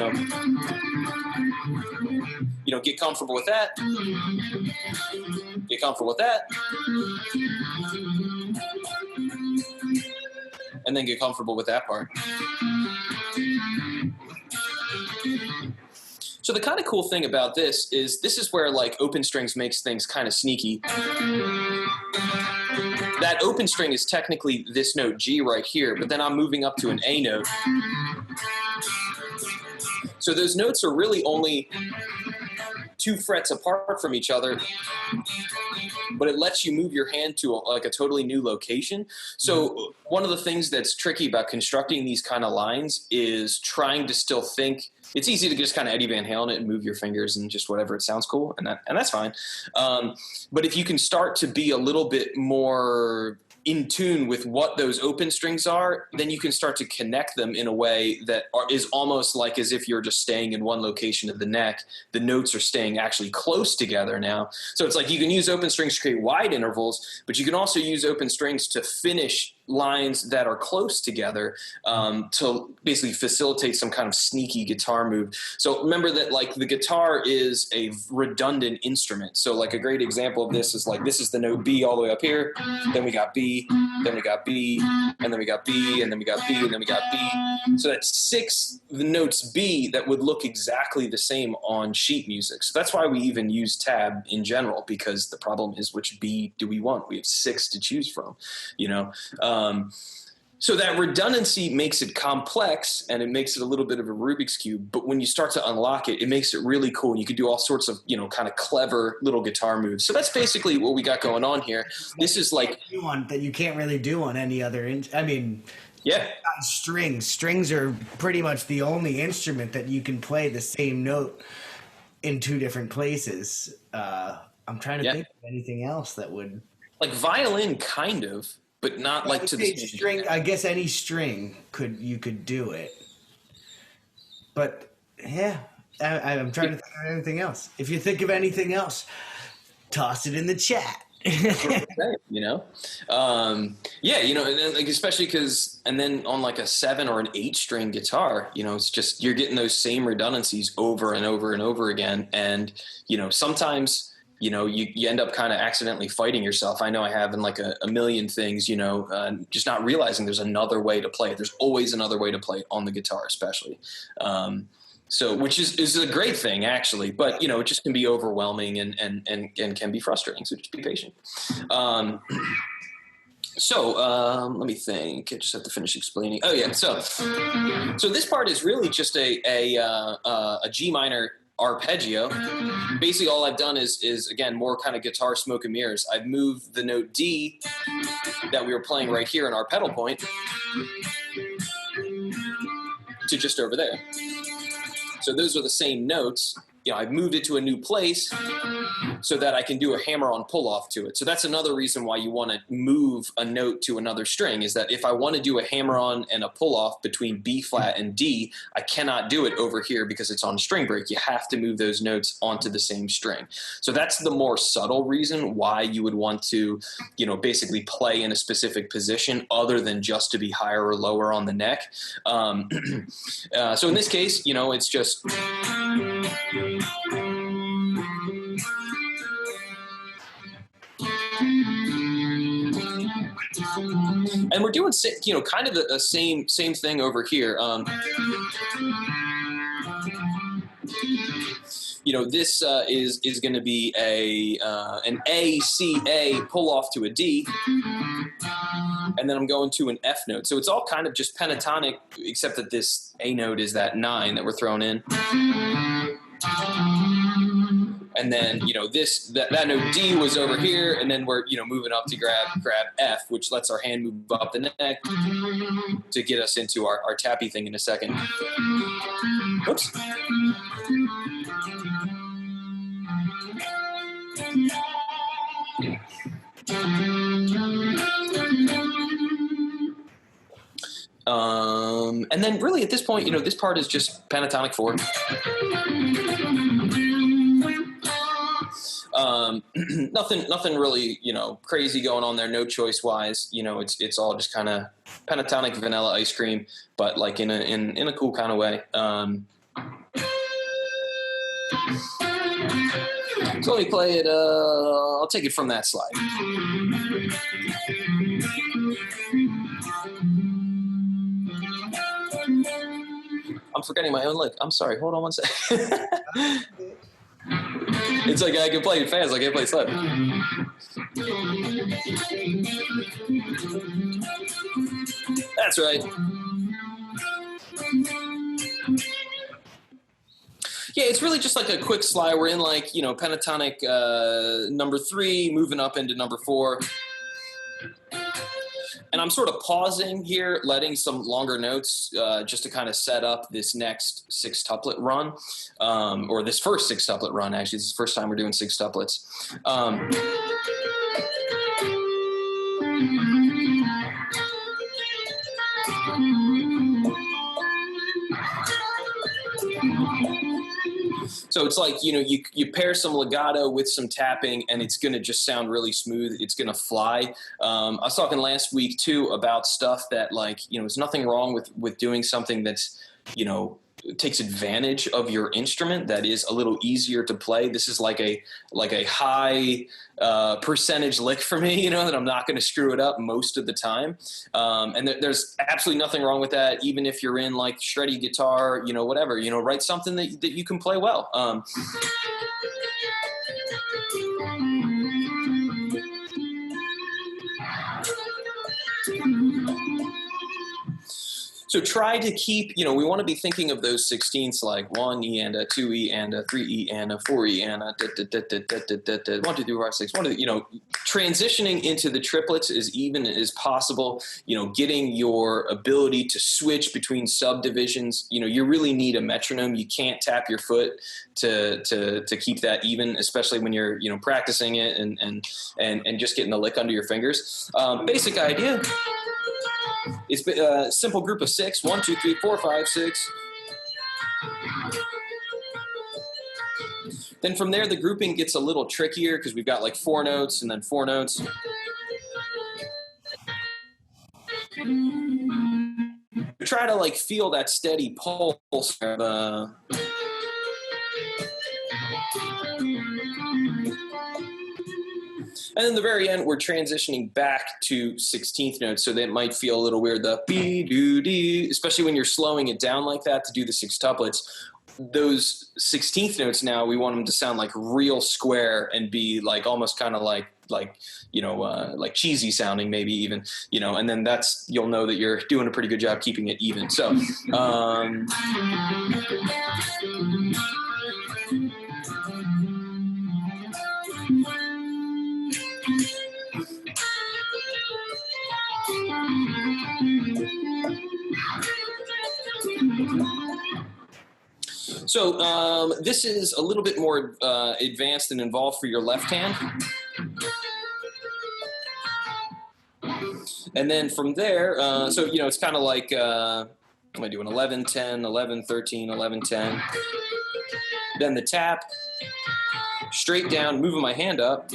comfortable with that. Get comfortable with that. And then get comfortable with that part. So the kind of cool thing about this is where like open strings makes things kind of sneaky. That open string is technically this note G right here, but then I'm moving up to an A note. So those notes are really only 2 frets apart from each other, but it lets you move your hand to a totally new location. So one of the things that's tricky about constructing these kind of lines is trying to still think. It's easy to just kind of Eddie Van Halen it and move your fingers and just whatever, it sounds cool, and that's fine. But if you can start to be a little bit more in tune with what those open strings are, then you can start to connect them in a way that is almost like as if you're just staying in one location of the neck. The notes are staying actually close together now. So it's like you can use open strings to create wide intervals, but you can also use open strings to finish lines that are close together, to basically facilitate some kind of sneaky guitar move. So remember that like the guitar is a redundant instrument. So like a great example of this is like, this is the note B all the way up here. Then we got B, then we got B, and then we got B, and then we got B, and then we got B. So that's 6 notes B that would look exactly the same on sheet music. So that's why we even use tab in general, because the problem is which B do we want? We have 6 to choose from, so that redundancy makes it complex, and it makes it a little bit of a Rubik's Cube. But when you start to unlock it, it makes it really cool. You can do all sorts of, kind of clever little guitar moves. So that's basically what we got going on here. This is like one that you can't really do on any other. Yeah. Strings are pretty much the only instrument that you can play the same note in 2 different places. I'm trying to think of anything else that would, like violin, kind of. But not like to the string. I guess any string you could do it. But yeah, I'm trying to think of anything else. If you think of anything else, toss it in the chat. Like especially because, and then on like a 7 or an 8 string guitar, it's just you're getting those same redundancies over and over and over again, and sometimes. You end up kind of accidentally fighting yourself. I know I have in like a million things, just not realizing there's another way to play it. There's always another way to play it on the guitar, especially. Which is a great thing actually, but it just can be overwhelming and can be frustrating. So just be patient. Let me think. I just have to finish explaining. Oh yeah. So this part is really just a G minor arpeggio. Basically all I've done is again more kind of guitar smoke and mirrors. I've moved the note D that we were playing right here in our pedal point to just over there. So those are the same notes, I've moved it to a new place so that I can do a hammer-on pull-off to it. So that's another reason why you want to move a note to another string, is that if I want to do a hammer-on and a pull-off between B flat and D, I cannot do it over here because it's on string break. You have to move those notes onto the same string. So that's the more subtle reason why you would want to, basically play in a specific position other than just to be higher or lower on the neck. So in this case, it's just. And we're doing, kind of the same thing over here. This is going to be an A, C, A pull off to a D, and then I'm going to an F note. So it's all kind of just pentatonic, except that this A note is that 9 that we're throwing in. And then, that note D was over here, and then we're, moving up to grab F, which lets our hand move up the neck to get us into our tappy thing in a second. Oops. And then really at this point, this part is just pentatonic 4. Nothing really, crazy going on there, note choice wise. It's all just kind of pentatonic vanilla ice cream, but like in a cool kind of way. So let me play it. I'll take it from that slide. I'm forgetting my own lick. I'm sorry. Hold on one second. It's like I can play it fast. I can't play it slow. That's right. Yeah, it's really just like a quick slide. We're in pentatonic number 3, moving up into number 4. And I'm sort of pausing here, letting some longer notes just to kind of set up this next sextuplet run, or this first sextuplet run, actually. This is the first time we're doing sextuplets. So it's like, you pair some legato with some tapping, and it's going to just sound really smooth. It's going to fly. I was talking last week, too, about stuff that, there's nothing wrong with doing something that's, takes advantage of your instrument, that is a little easier to play. This is like a high percentage lick for me, that I'm not going to screw it up most of the time. And there's absolutely nothing wrong with that. Even if you're in shreddy guitar, whatever, write something that you can play well. So try to keep, we want to be thinking of those sixteenths like 1 E and a 2 E and a 3 E and a 4 E and a 1, 2, 3, 4, 5, 6, 1, 2, transitioning into the triplets as even as possible, getting your ability to switch between subdivisions. You really need a metronome. You can't tap your foot to keep that even, especially when you're, practicing it and just getting the lick under your fingers. Basic idea. It's a simple group of 6. 1, 2, 3, 4, 5, 6. Then from there, the grouping gets a little trickier because we've got 4 notes and then 4 notes. Try to feel that steady pulse. And in the very end, we're transitioning back to 16th notes, so that might feel a little weird, the B-do-dee, especially when you're slowing it down like that to do the sextuplets. Those 16th notes now, we want them to sound real square and be almost kind of like cheesy sounding, maybe even, and then you'll know that you're doing a pretty good job keeping it even. So, So this is a little bit more advanced and involved for your left hand. And then from there, so, it's kind of like, am I doing 11, 10, 11, 13, 11, 10. Then the tap, straight down, moving my hand up.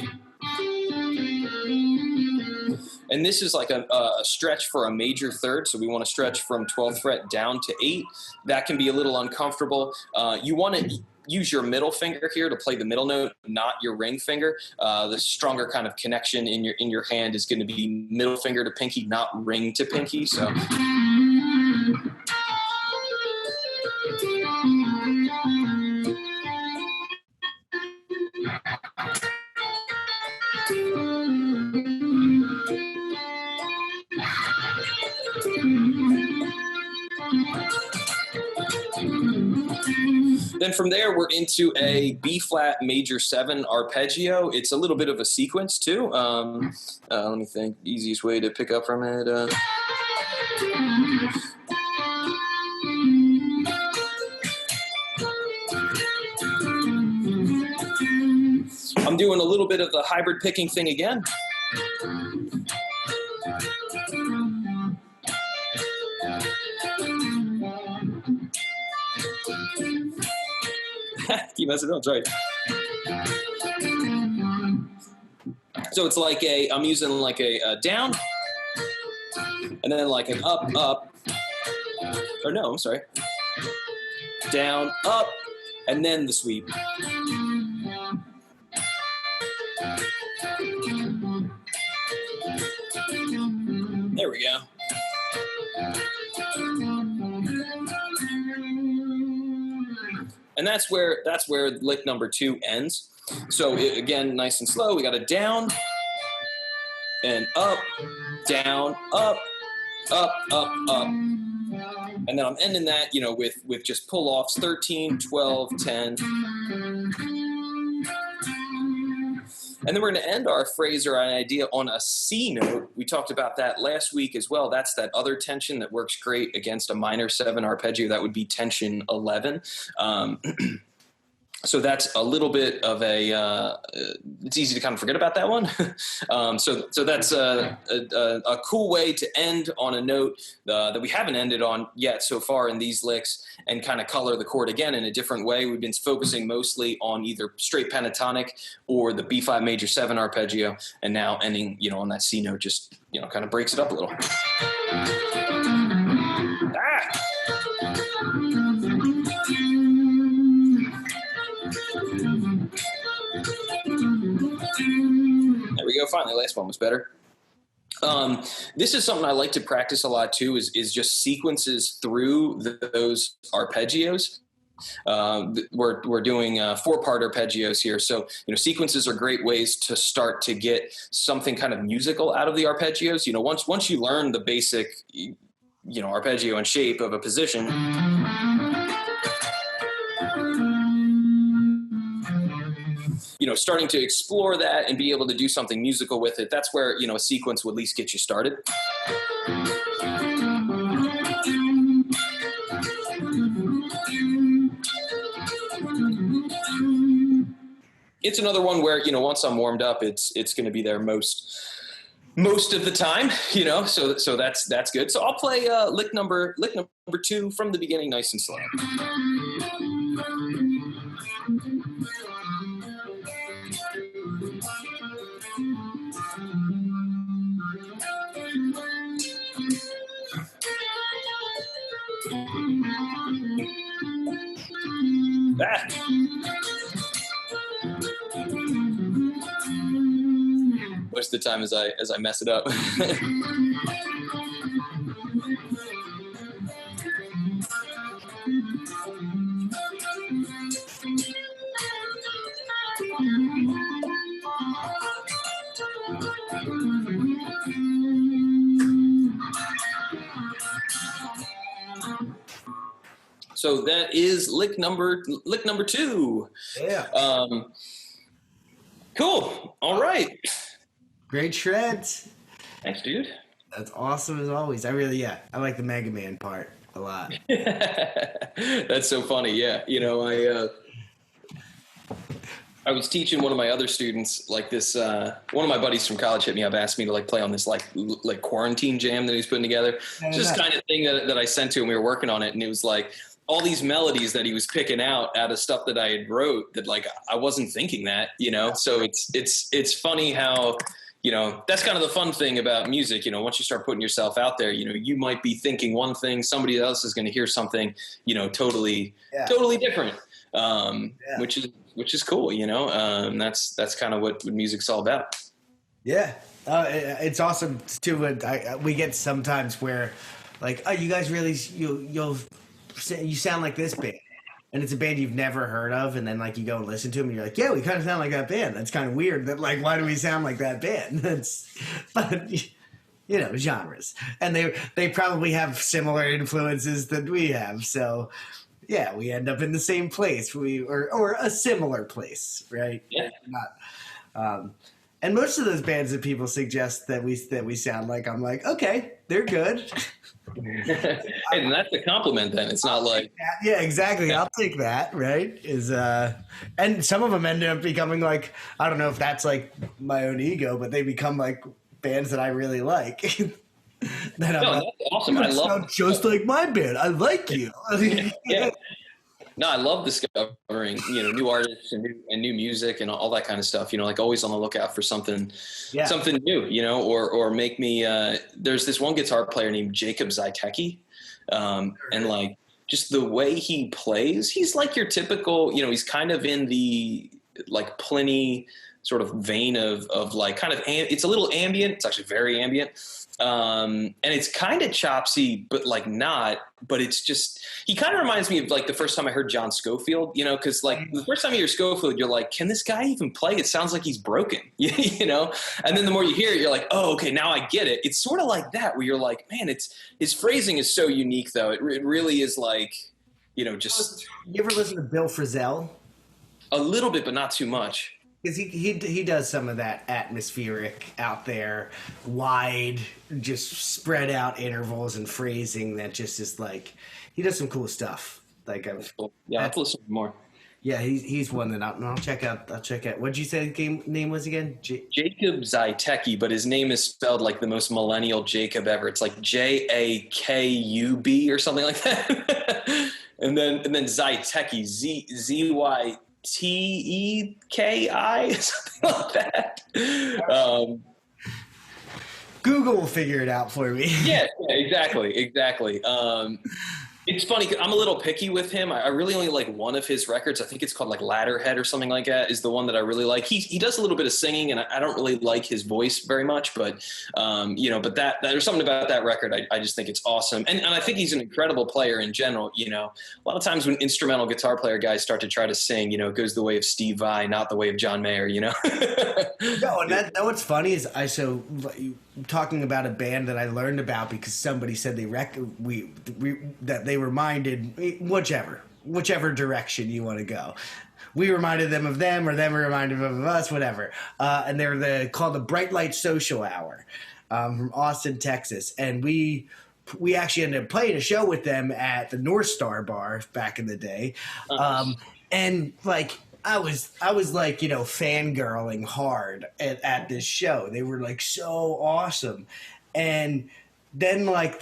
And this is like a stretch for a major third. So we want to stretch from 12th fret down to 8. That can be a little uncomfortable. You want to use your middle finger here to play the middle note, not your ring finger. The stronger kind of connection in your hand is going to be middle finger to pinky, not ring to pinky. So. Then from there, we're into a B-flat major 7 arpeggio. It's a little bit of a sequence, too. Let me think. Easiest way to pick up from it. I'm doing a little bit of the hybrid picking thing again. Keep messing up, sorry. So it's like I'm using like a down, and then like an up, or no, I'm sorry. Down, up, and then the sweep. There we go. And that's where lick number 2 ends. So again, nice and slow. We got a down and up, down, up, up, up, up. And then I'm ending that, with just pull-offs, 13, 12, 10. And then we're going to end our phrase or an idea on a C note. We talked about that last week as well. That's that other tension that works great against a minor 7 arpeggio. That would be tension 11. So that's a little bit of it's easy to kind of forget about that one. So that's a cool way to end on a note that we haven't ended on yet so far in these licks, and kind of color the chord again in a different way. We've been focusing mostly on either straight pentatonic or the B5 major 7 arpeggio, and now ending, on that C note just, kind of breaks it up a little. There we go. Finally, last one was better. This is something I like to practice a lot too, is just sequences through those arpeggios. We're doing 4-part arpeggios here. So, sequences are great ways to start to get something kind of musical out of the arpeggios. Once you learn the basic, arpeggio and shape of a position, starting to explore that and be able to do something musical with it, that's where, a sequence will at least get you started. It's another one where, once I'm warmed up, it's going to be there most of the time, so that's good. So I'll play lick number 2 from the beginning, nice and slow. Most of the time as I mess it up. So that is lick number 2. Yeah. Cool. All right. Great shreds. Thanks, dude. That's awesome as always. I like the Mega Man part. a lot. That's so funny. Yeah. You know, I was teaching one of my other students like this. One of my buddies from college hit me up, asked me to like play on this like quarantine jam that he's putting together. Just kind of thing that I sent to him. We were working on it, and it was like all these melodies that he was picking out of stuff that I had wrote that like I wasn't thinking that, you know. So it's funny how, you know, that's kind of the fun thing about music. You know, once you start putting yourself out there, you know, you might be thinking one thing, somebody else is going to hear something, you know, totally different. Which is cool, you know. That's kind of what music's all about. Yeah, it's awesome too. We get sometimes where, like, oh, you guys really you sound like this band, and it's a band you've never heard of, and then like you go and listen to them, and you're like, yeah, we kind of sound like that band. That's kind of weird. That like, why do we sound like that band? But you know, genres, and they probably have similar influences that we have, so. Yeah, we end up in the same place, or a similar place, right? Yeah. And most of those bands that people suggest that we sound like, I'm like, okay, they're good. And that's a compliment. Then it's not like yeah, exactly. I'll take that. Right? And some of them end up becoming like, I don't know if that's like my own ego, but they become like bands that I really like. That's awesome. I love just like my band. I like you. Yeah. No, I love discovering, you know, new artists and new music and all that kind of stuff. You know, like always on the lookout for something new. You know, or make me. There's this one guitar player named Jacob Zytecki, and like just the way he plays, he's like your typical. You know, he's kind of in the like Pliny sort of vein of like kind of. It's a little ambient. It's actually very ambient. And it's kind of chopsy, but like not, but it's just, he kind of reminds me of like the first time I heard John Scofield, you know, cause like the first time you hear Scofield, you're like, can this guy even play? It sounds like he's broken, you know? And then the more you hear it, you're like, oh, okay, now I get it. It's sort of like that where you're like, man, his phrasing is so unique though. It really is like, you know, just. You ever listen to Bill Frisell? A little bit, but not too much. Because he does some of that atmospheric out there, wide, just spread out intervals and phrasing that just is like, he does some cool stuff. Like I have to listen more. Yeah, he's one that I'll check out. What'd you say the game name was again? Jacob Zytecki, but his name is spelled like the most millennial Jacob ever. It's like Jakub or something like that. and then Zytecki, Zyteki, something like that. Google will figure it out for me. Yeah, exactly. It's funny, I'm a little picky with him. I really only like one of his records. I think it's called like Ladderhead or something like that is the one that I really like. He does a little bit of singing, and I don't really like his voice very much, but you know, but that there's something about that record. I just think it's awesome. And I think he's an incredible player in general. You know, a lot of times when instrumental guitar player guys start to try to sing, you know, it goes the way of Steve Vai, not the way of John Mayer, you know? No, and that what's funny is talking about a band that I learned about because somebody said that they reminded whichever direction you want to go. We reminded them of them, or them reminded them of us, whatever. And they're called the Bright Light Social Hour from Austin, Texas, and we actually ended up playing a show with them at the North Star Bar back in the day, and like. I was like, you know, fangirling hard at this show. They were like so awesome. And then like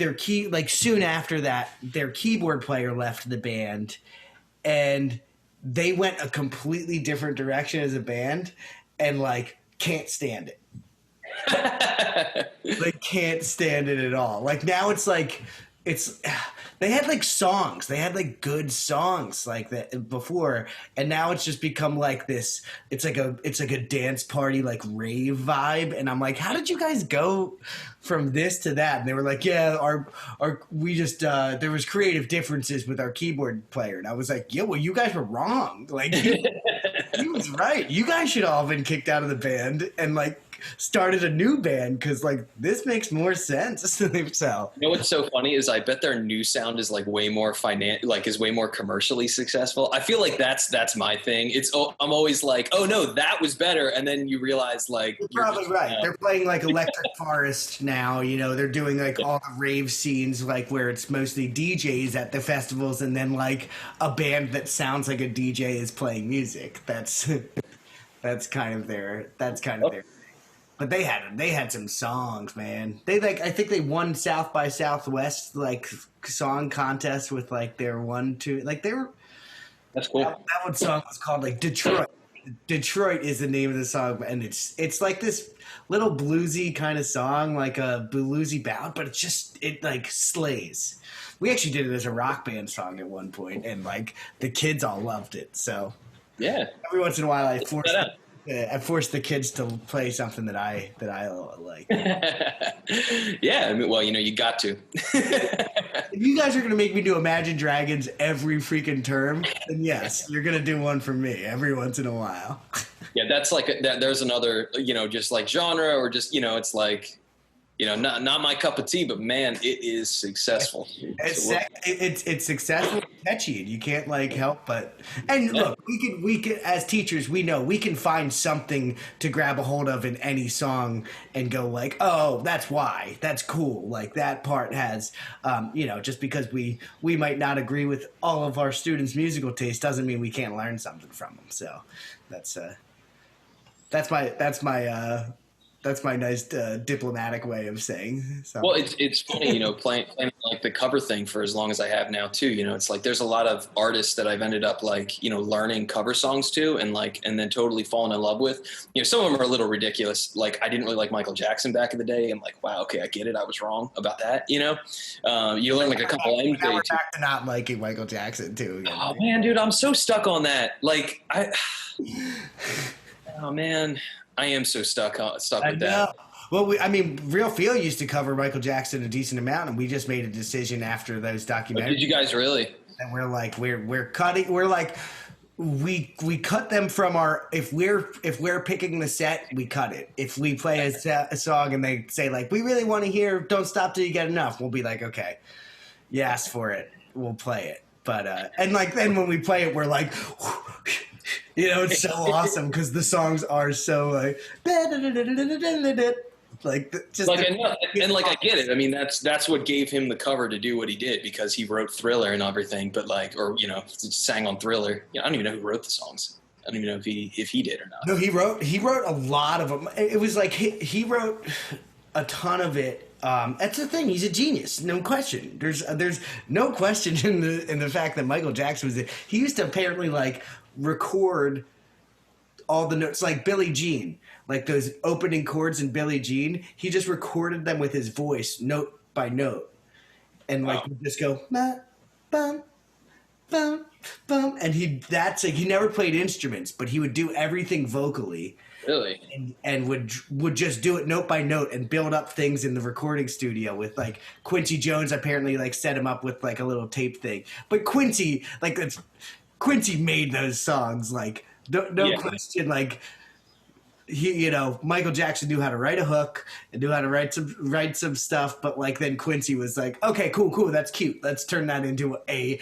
soon after that, their keyboard player left the band and they went a completely different direction as a band and like can't stand it. They can't stand it at all. Like now it's like, they had like songs. They had like good songs like that before, and now it's just become like this. It's like a dance party like rave vibe, and I'm like, how did you guys go from this to that? And they were like, yeah, we just there was creative differences with our keyboard player, and I was like, yeah, well, you guys were wrong. Like he was right. You guys should all have been kicked out of the band and like started a new band because like this makes more sense. So You know what's so funny is I bet their new sound is like way more is way more commercially successful. I feel like that's my thing. I'm always like, oh no, that was better, and then you realize like you're probably right. They're playing like Electric Forest now. You know, they're doing like all the rave scenes like where it's mostly DJs at the festivals, and then like a band that sounds like a DJ is playing music. That's kind of their thing. But they had some songs, man. They like I think they won South by Southwest like song contest with like their 1, 2 like they were. That's cool. That one song was called like Detroit. Detroit is the name of the song, and it's like this little bluesy kind of song, like a bluesy ballad, but it like slays. We actually did it as a rock band song at one point, and like the kids all loved it. So yeah, every once in a while I force the kids to play something that I like. Yeah, I mean, well, you know, you got to. If you guys are going to make me do Imagine Dragons every freaking term, then yes, you're going to do one for me every once in a while. Yeah, that's like there's another, you know, just like genre or just, you know, it's like, you know, not my cup of tea, but man, it is successful. It's successful and catchy, and you can't like help but. And look, we can as teachers, we know we can find something to grab a hold of in any song and go like, oh, that's why, that's cool. Like that part has, you know, just because we might not agree with all of our students' musical taste doesn't mean we can't learn something from them. So that's my nice diplomatic way of saying something. Well, it's funny, you know, playing like the cover thing for as long as I have now too. You know, it's like there's a lot of artists that I've ended up like, you know, learning cover songs to and then totally falling in love with. You know, some of them are a little ridiculous. Like I didn't really like Michael Jackson back in the day. I'm like, wow, okay, I get it. I was wrong about that. You know, you learn like a couple lines. Now we're back to not liking Michael Jackson too. Again. Oh man, dude, I'm so stuck on that. Like oh man. I am so stuck with that. Well, Real Feel used to cover Michael Jackson a decent amount, and we just made a decision after those documentaries. Did you guys really? And we're like, we're cutting. We're like, we cut them from our. If we're picking the set, we cut it. If we play a song and they say like, we really want to hear "Don't Stop Till You Get Enough," we'll be like, okay, you asked for it, we'll play it. But and like then when we play it, we're like. You know, it's so awesome because the songs are so like just like and like I get it. I mean, that's what gave him the cover to do what he did because he wrote Thriller and everything. But like, or you know, sang on Thriller. You know, I don't even know who wrote the songs. I don't even know if he did or not. No, he wrote a lot of them. It was like he wrote a ton of it. That's the thing. He's a genius, no question. There's no question in the fact that Michael Jackson was it. He used to apparently like record all the notes like Billie Jean, like those opening chords in Billie Jean. He just recorded them with his voice, note by note, and like would just go bum bum bum, and he never played instruments, but he would do everything vocally. Really? And would just do it note by note and build up things in the recording studio with like Quincy Jones apparently like set him up with like a little tape thing. But Quincy made those songs like no question like he, you know, Michael Jackson knew how to write a hook and knew how to write some stuff, but like then Quincy was like, okay, cool, that's cute. Let's turn that into a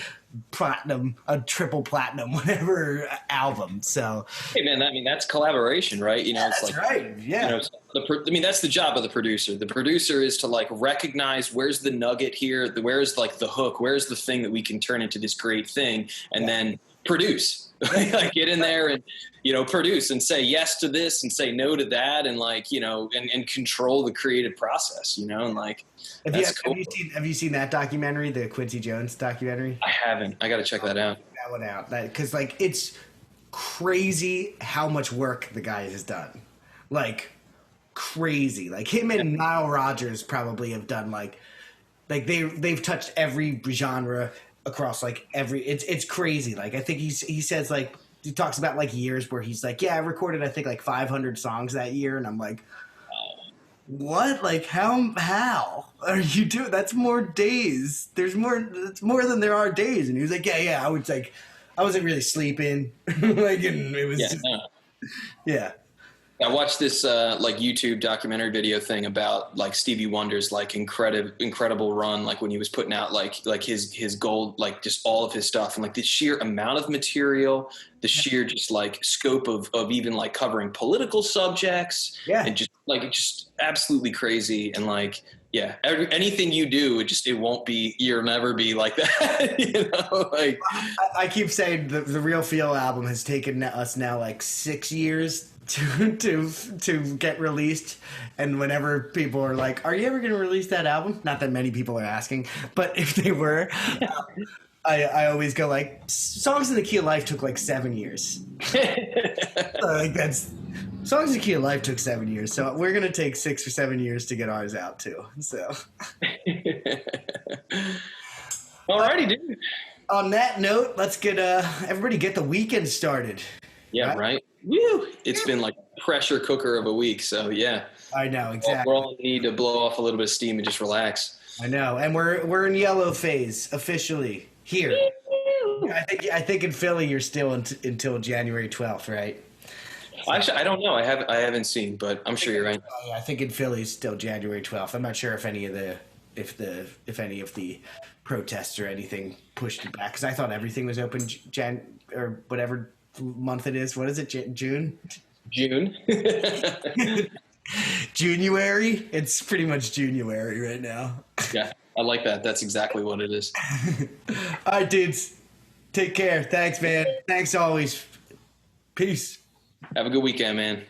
triple platinum, whatever album. So, hey man, I mean that's collaboration, right? You know, it's that's like right, yeah. You know, I mean that's the job of the producer. The producer is to like recognize where's the nugget here, where's like the hook, where's the thing that we can turn into this great thing, and then produce. Like get in there and, you know, produce and say yes to this and say no to that and like, you know, and control the creative process, you know, and like have you seen that documentary, the Quincy Jones documentary? I haven't. I got to check that out. That one out. Because like it's crazy how much work the guy has done. Like crazy. Like him and Nile Rodgers probably have done like they've touched every genre across like every it's crazy. Like I think he says like he talks about like years where he's like, yeah, I recorded I think like 500 songs that year, and I'm like, what? Like how are you doing? That's more days. It's more than there are days. And he was like, yeah, I wasn't really sleeping. Like, and it was yeah. I watched this like YouTube documentary video thing about like Stevie Wonder's like incredible run, like when he was putting out like his gold, like just all of his stuff, and like the sheer amount of material, the sheer just like scope of even like covering political subjects, and just absolutely crazy. And like, yeah, anything you do, you'll never be like that. You know, like I keep saying the Real Feel album has taken us now like 6 years to get released, and whenever people are like, "Are you ever going to release that album?" Not that many people are asking, but if they were, I always go like, "Songs in the Key of Life took like 7 years." Like that's Songs in the Key of Life took 7 years, so we're gonna take 6 or 7 years to get ours out too. So, alrighty, dude. On that note, let's get everybody get the weekend started. Yeah, right. Woo! It's been like a pressure cooker of a week, so yeah. I know, exactly. We're all need to blow off a little bit of steam and just relax. I know, and we're in yellow phase officially here. I think in Philly you're still until January 12th, right? Actually, I don't know. I haven't seen, but I'm sure you're right. I think in Philly it's still January 12th. I'm not sure if any of the protests or anything pushed it back, because I thought everything was open or whatever month it is. What is it? June. January. It's pretty much January right now. Yeah, I like that. That's exactly what it is. All right, dudes. Take care. Thanks, man. Thanks always. Peace. Have a good weekend, man.